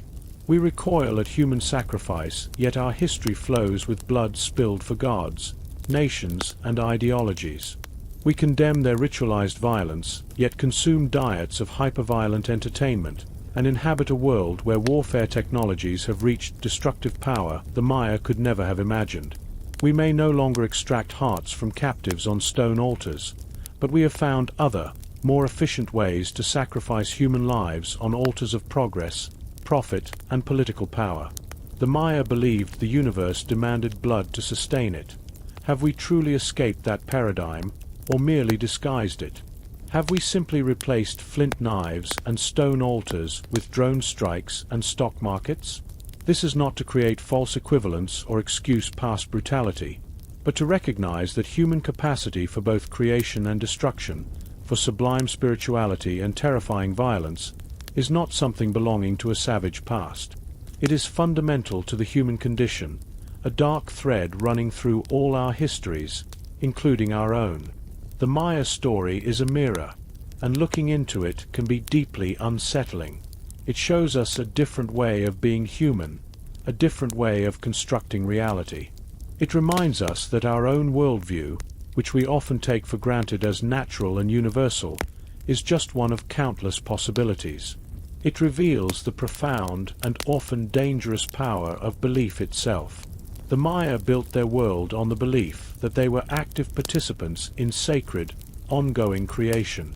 A: We recoil at human sacrifice, yet our history flows with blood spilled for gods, nations, and ideologies. We condemn their ritualized violence, yet consume diets of hyperviolent entertainment, and inhabit a world where warfare technologies have reached destructive power the Maya could never have imagined. We may no longer extract hearts from captives on stone altars, but we have found other, more efficient ways to sacrifice human lives on altars of progress, profit, and political power. The Maya believed the universe demanded blood to sustain it. Have we truly escaped that paradigm, or merely disguised it? Have we simply replaced flint knives and stone altars with drone strikes and stock markets? This is not to create false equivalence or excuse past brutality, but to recognize that human capacity for both creation and destruction, for sublime spirituality and terrifying violence, is not something belonging to a savage past. It is fundamental to the human condition, a dark thread running through all our histories, including our own. The Maya story is a mirror, and looking into it can be deeply unsettling. It shows us a different way of being human, a different way of constructing reality. It reminds us that our own worldview, which we often take for granted as natural and universal, is just one of countless possibilities. It reveals the profound and often dangerous power of belief itself. The Maya built their world on the belief that they were active participants in sacred, ongoing creation.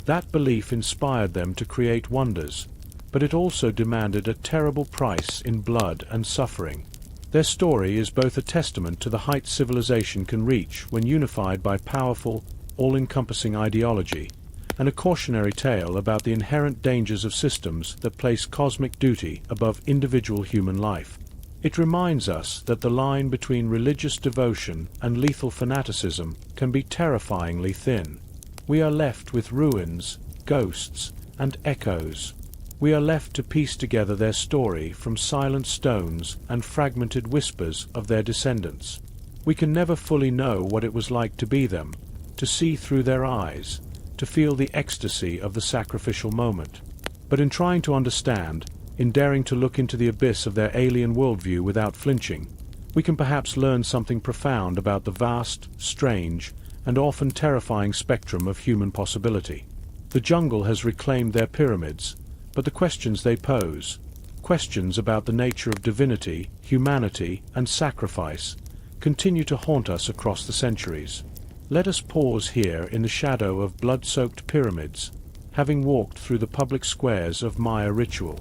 A: That belief inspired them to create wonders, but it also demanded a terrible price in blood and suffering. Their story is both a testament to the heights civilization can reach when unified by powerful, all-encompassing ideology, and a cautionary tale about the inherent dangers of systems that place cosmic duty above individual human life. It reminds us that the line between religious devotion and lethal fanaticism can be terrifyingly thin. We are left with ruins, ghosts, and echoes. We are left to piece together their story from silent stones and fragmented whispers of their descendants. We can never fully know what it was like to be them, to see through their eyes, to feel the ecstasy of the sacrificial moment. But in trying to understand, in daring to look into the abyss of their alien worldview without flinching, we can perhaps learn something profound about the vast, strange, and often terrifying spectrum of human possibility. The jungle has reclaimed their pyramids, but the questions they pose, questions about the nature of divinity, humanity, and sacrifice, continue to haunt us across the centuries. Let us pause here in the shadow of blood-soaked pyramids, having walked through the public squares of Maya ritual.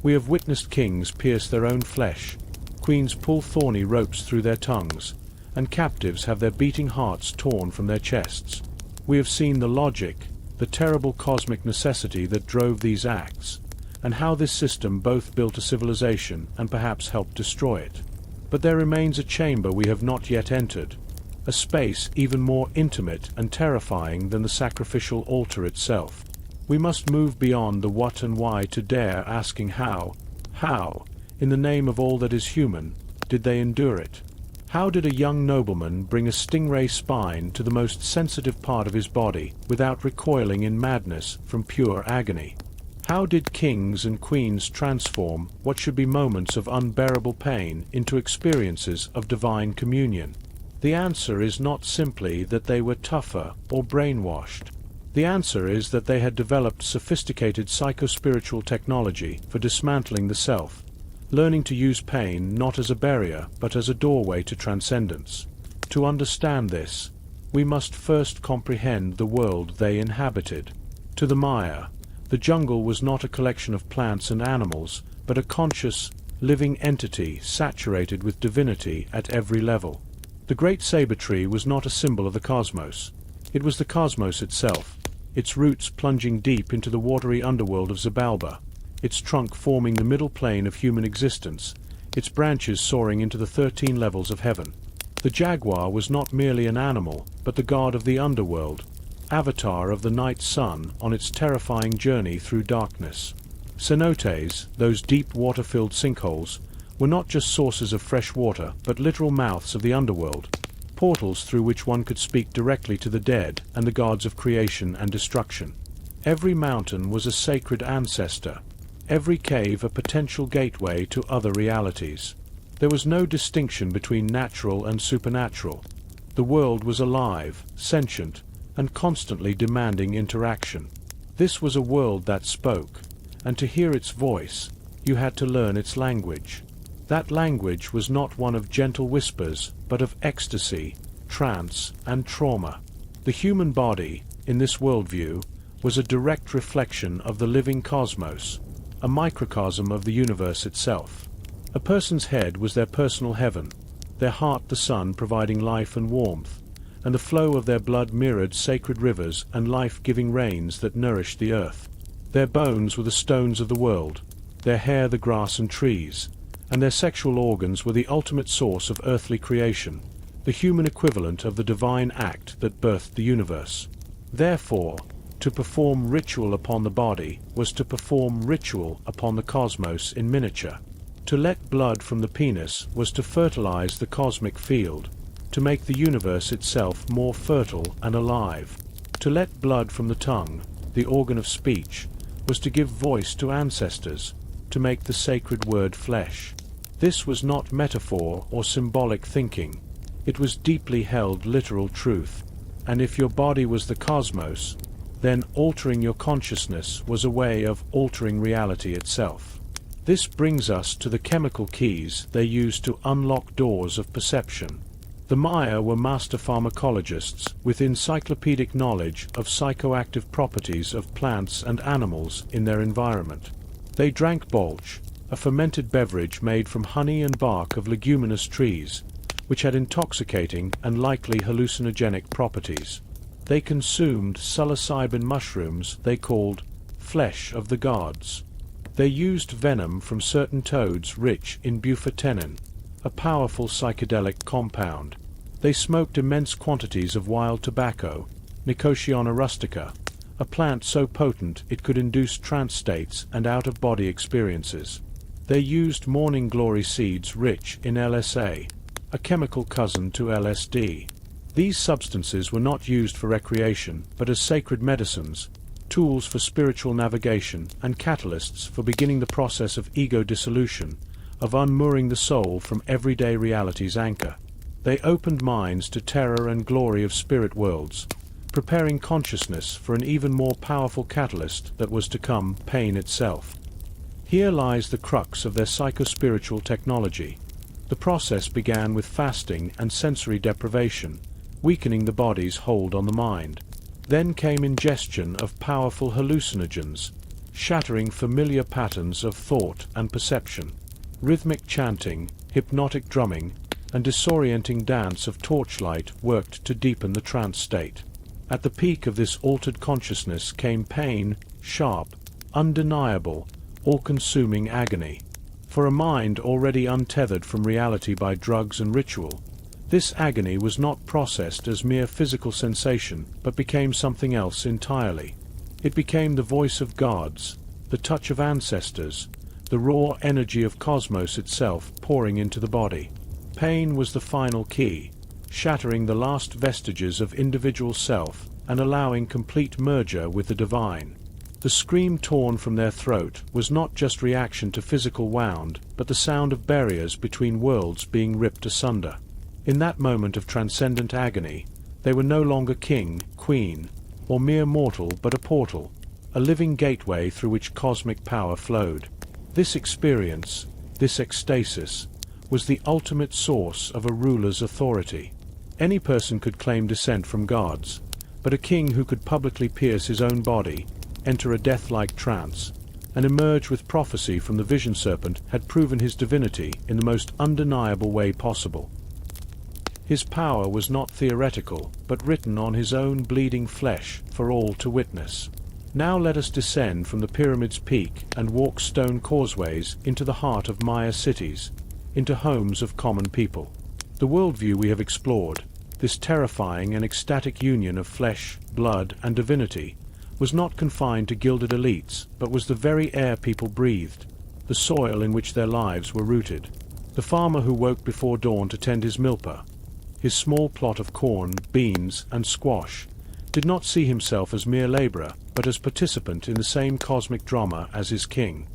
A: We have witnessed kings pierce their own flesh, queens pull thorny ropes through their tongues, and captives have their beating hearts torn from their chests. We have seen the logic, the terrible cosmic necessity that drove these acts, and how this system both built a civilization and perhaps helped destroy it. But there remains a chamber we have not yet entered, a space even more intimate and terrifying than the sacrificial altar itself. We must move beyond the what and why to dare asking how, in the name of all that is human, did they endure it? How did a young nobleman bring a stingray spine to the most sensitive part of his body without recoiling in madness from pure agony? How did kings and queens transform what should be moments of unbearable pain into experiences of divine communion? The answer is not simply that they were tougher or brainwashed. The answer is that they had developed sophisticated psychospiritual technology for dismantling the self, learning to use pain not as a barrier but as a doorway to transcendence. To understand this, we must first comprehend the world they inhabited. To the Maya, the jungle was not a collection of plants and animals, but a conscious, living entity saturated with divinity at every level. The great saber tree was not a symbol of the cosmos. It was the cosmos itself, its roots plunging deep into the watery underworld of Xibalba, its trunk forming the middle plane of human existence, its branches soaring into the 13 levels of heaven. The jaguar was not merely an animal, but the god of the underworld, avatar of the night sun on its terrifying journey through darkness. Cenotes, those deep water-filled sinkholes, were not just sources of fresh water, but literal mouths of the underworld, portals through which one could speak directly to the dead and the gods of creation and destruction. Every mountain was a sacred ancestor, every cave a potential gateway to other realities. There was no distinction between natural and supernatural. The world was alive, sentient, and constantly demanding interaction. This was a world that spoke, and to hear its voice, you had to learn its language. That language was not one of gentle whispers, but of ecstasy, trance, and trauma. The human body, in this worldview, was a direct reflection of the living cosmos, a microcosm of the universe itself. A person's head was their personal heaven, their heart the sun providing life and warmth, and the flow of their blood mirrored sacred rivers and life-giving rains that nourished the earth. Their bones were the stones of the world, their hair the grass and trees, and their sexual organs were the ultimate source of earthly creation, the human equivalent of the divine act that birthed the universe. Therefore, to perform ritual upon the body was to perform ritual upon the cosmos in miniature. To let blood from the penis was to fertilize the cosmic field, to make the universe itself more fertile and alive. To let blood from the tongue, the organ of speech, was to give voice to ancestors, to make the sacred word flesh. This was not metaphor or symbolic thinking. It was deeply held literal truth, and if your body was the cosmos, then altering your consciousness was a way of altering reality itself. This brings us to the chemical keys they used to unlock doors of perception. The Maya were master pharmacologists with encyclopedic knowledge of psychoactive properties of plants and animals in their environment. They drank bolch, a fermented beverage made from honey and bark of leguminous trees, which had intoxicating and likely hallucinogenic properties. They consumed psilocybin mushrooms they called flesh of the gods. They used venom from certain toads rich in bufotenin, a powerful psychedelic compound. They smoked immense quantities of wild tobacco, Nicotiana rustica, a plant so potent it could induce trance states and out-of-body experiences. They used morning glory seeds rich in LSA, a chemical cousin to LSD. These substances were not used for recreation, but as sacred medicines, tools for spiritual navigation, and catalysts for beginning the process of ego dissolution, of unmooring the soul from everyday reality's anchor. They opened minds to terror and glory of spirit worlds, preparing consciousness for an even more powerful catalyst that was to come, pain itself. Here lies the crux of their psychospiritual technology. The process began with fasting and sensory deprivation, weakening the body's hold on the mind. Then came ingestion of powerful hallucinogens, shattering familiar patterns of thought and perception. Rhythmic chanting, hypnotic drumming, and disorienting dance of torchlight worked to deepen the trance state. At the peak of this altered consciousness came pain, sharp, undeniable, all-consuming agony. For a mind already untethered from reality by drugs and ritual, this agony was not processed as mere physical sensation, but became something else entirely. It became the voice of gods, the touch of ancestors, the raw energy of cosmos itself pouring into the body. Pain was the final key, shattering the last vestiges of individual self and allowing complete merger with the divine. The scream torn from their throat was not just reaction to physical wound, but the sound of barriers between worlds being ripped asunder. In that moment of transcendent agony, they were no longer king, queen, or mere mortal but a portal, a living gateway through which cosmic power flowed. This experience, this ecstasis, was the ultimate source of a ruler's authority. Any person could claim descent from gods, but a king who could publicly pierce his own body, enter a death-like trance, and emerge with prophecy from the vision serpent had proven his divinity in the most undeniable way possible. His power was not theoretical, but written on his own bleeding flesh for all to witness. Now let us descend from the pyramid's peak and walk stone causeways into the heart of Maya cities, into homes of common people. The worldview we have explored, this terrifying and ecstatic union of flesh, blood, and divinity, was not confined to gilded elites, but was the very air people breathed, the soil in which their lives were rooted. The farmer who woke before dawn to tend his milpa, his small plot of corn, beans, and squash, did not see himself as mere laborer, but as participant in the same cosmic drama as his king.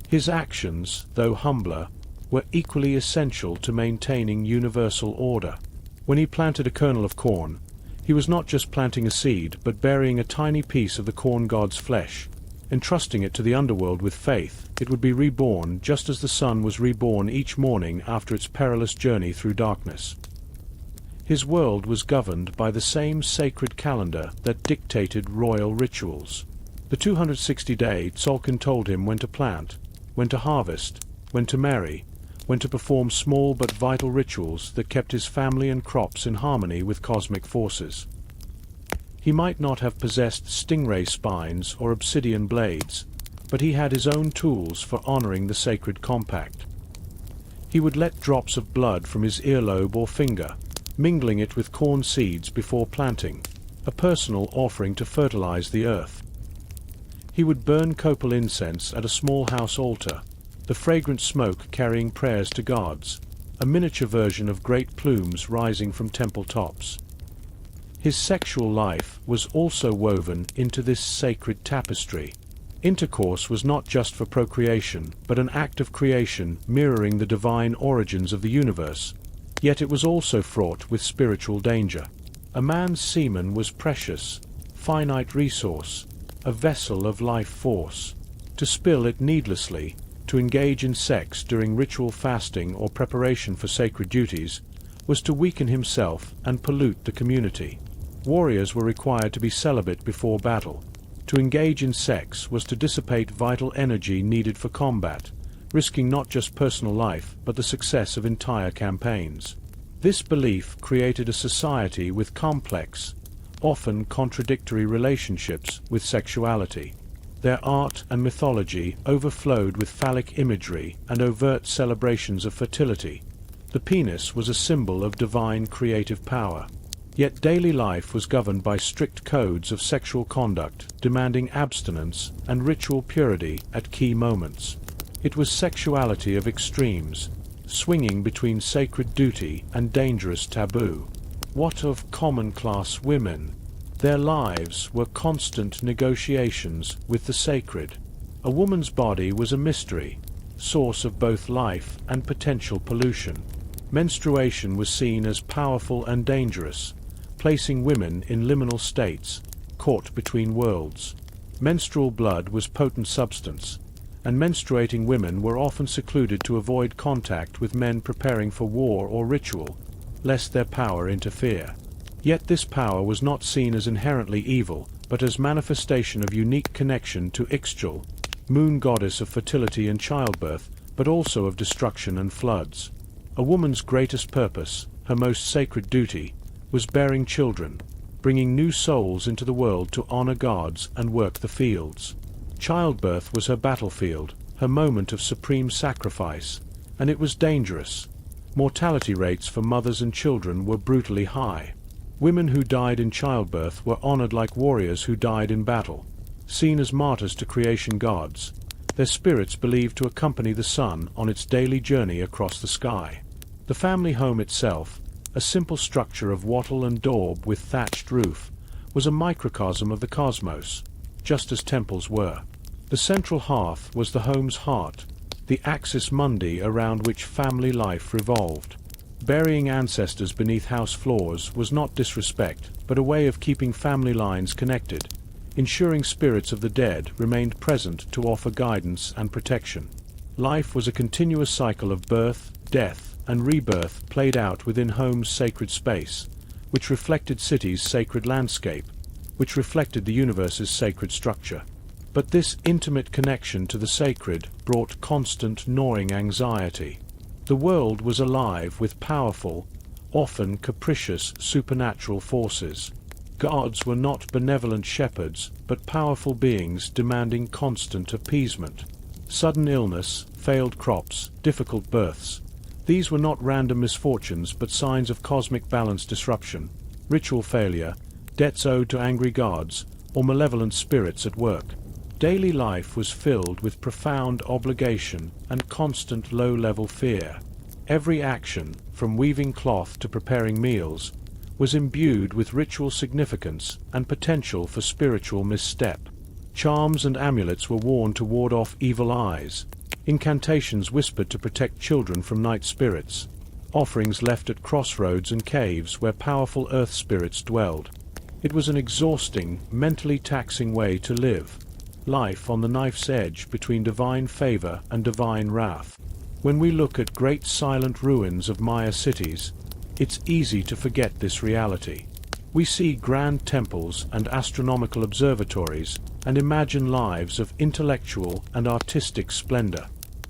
A: His actions, though humbler, were equally essential to maintaining universal order. When he planted a kernel of corn, he was not just planting a seed, but burying a tiny piece of the corn god's flesh, entrusting it to the underworld with faith it would be reborn just as the sun was reborn each morning after its perilous journey through darkness. His world was governed by the same sacred calendar that dictated royal rituals. The 260-day Tzolk'in told him when to plant, when to harvest, when to marry, when to perform small but vital rituals that kept his family and crops in harmony with cosmic forces. He might not have possessed stingray spines or obsidian blades, but he had his own tools for honoring the sacred compact. He would let drops of blood from his earlobe or finger, mingling it with corn seeds before planting, a personal offering to fertilize the earth. He would burn copal incense at a small house altar, the fragrant smoke carrying prayers to gods, a miniature version of great plumes rising from temple tops. His sexual life was also woven into this sacred tapestry. Intercourse was not just for procreation, but an act of creation mirroring the divine origins of the universe, yet it was also fraught with spiritual danger. A man's semen was precious, finite resource, a vessel of life force. To spill it needlessly, to engage in sex during ritual fasting or preparation for sacred duties, was to weaken himself and pollute the community. Warriors were required to be celibate before battle. To engage in sex was to dissipate vital energy needed for combat, risking not just personal life but the success of entire campaigns. This belief created a society with complex, often contradictory relationships with sexuality. Their art and mythology overflowed with phallic imagery and overt celebrations of fertility. The penis was a symbol of divine creative power. Yet daily life was governed by strict codes of sexual conduct, demanding abstinence and ritual purity at key moments. It was sexuality of extremes, swinging between sacred duty and dangerous taboo. What of common-class women? Their lives were constant negotiations with the sacred. A woman's body was a mystery, source of both life and potential pollution. Menstruation was seen as powerful and dangerous, placing women in liminal states, caught between worlds. Menstrual blood was potent substance, and menstruating women were often secluded to avoid contact with men preparing for war or ritual, lest their power interfere. Yet this power was not seen as inherently evil, but as manifestation of unique connection to Ixchel, moon goddess of fertility and childbirth, but also of destruction and floods. A woman's greatest purpose, her most sacred duty, was bearing children, bringing new souls into the world to honor gods and work the fields. Childbirth was her battlefield, her moment of supreme sacrifice, and it was dangerous. Mortality rates for mothers and children were brutally high. Women who died in childbirth were honored like warriors who died in battle, seen as martyrs to creation gods, their spirits believed to accompany the sun on its daily journey across the sky. The family home itself, a simple structure of wattle and daub with thatched roof, was a microcosm of the cosmos, just as temples were. The central hearth was the home's heart, the axis mundi around which family life revolved. Burying ancestors beneath house floors was not disrespect, but a way of keeping family lines connected, ensuring spirits of the dead remained present to offer guidance and protection. Life was a continuous cycle of birth, death, and rebirth played out within home's sacred space, which reflected cities' sacred landscape, which reflected the universe's sacred structure. But this intimate connection to the sacred brought constant gnawing anxiety. The world was alive with powerful, often capricious supernatural forces. Gods were not benevolent shepherds, but powerful beings demanding constant appeasement. Sudden illness, failed crops, difficult births. These were not random misfortunes but signs of cosmic balance disruption, ritual failure, debts owed to angry gods, or malevolent spirits at work. Daily life was filled with profound obligation and constant low-level fear. Every action, from weaving cloth to preparing meals, was imbued with ritual significance and potential for spiritual misstep. Charms and amulets were worn to ward off evil eyes, incantations whispered to protect children from night spirits, offerings left at crossroads and caves where powerful earth spirits dwelled. It was an exhausting, mentally taxing way to live. Life on the knife's edge between divine favor and divine wrath. When we look at great silent ruins of Maya cities, it's easy to forget this reality. We see grand temples and astronomical observatories, and imagine lives of intellectual and artistic splendor.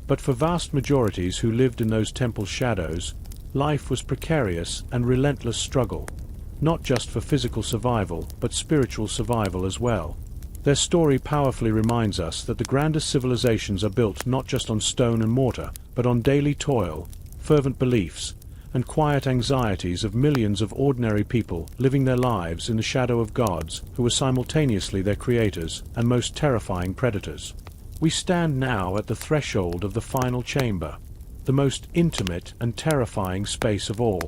A: But for vast majorities who lived in those temple shadows, life was precarious and relentless struggle, not just for physical survival, but spiritual survival as well. Their story powerfully reminds us that the grandest civilizations are built not just on stone and mortar, but on daily toil, fervent beliefs, and quiet anxieties of millions of ordinary people living their lives in the shadow of gods who were simultaneously their creators and most terrifying predators. We stand now at the threshold of the final chamber, the most intimate and terrifying space of all.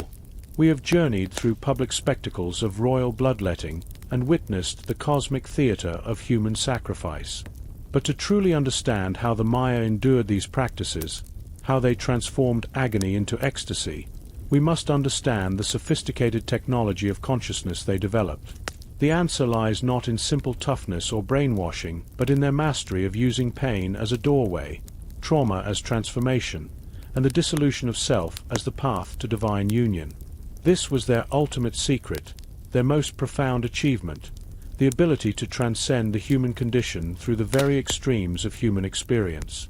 A: We have journeyed through public spectacles of royal bloodletting and witnessed the cosmic theater of human sacrifice. But to truly understand how the Maya endured these practices, how they transformed agony into ecstasy, we must understand the sophisticated technology of consciousness they developed. The answer lies not in simple toughness or brainwashing, but in their mastery of using pain as a doorway, trauma as transformation, and the dissolution of self as the path to divine union. This was their ultimate secret, their most profound achievement, the ability to transcend the human condition through the very extremes of human experience.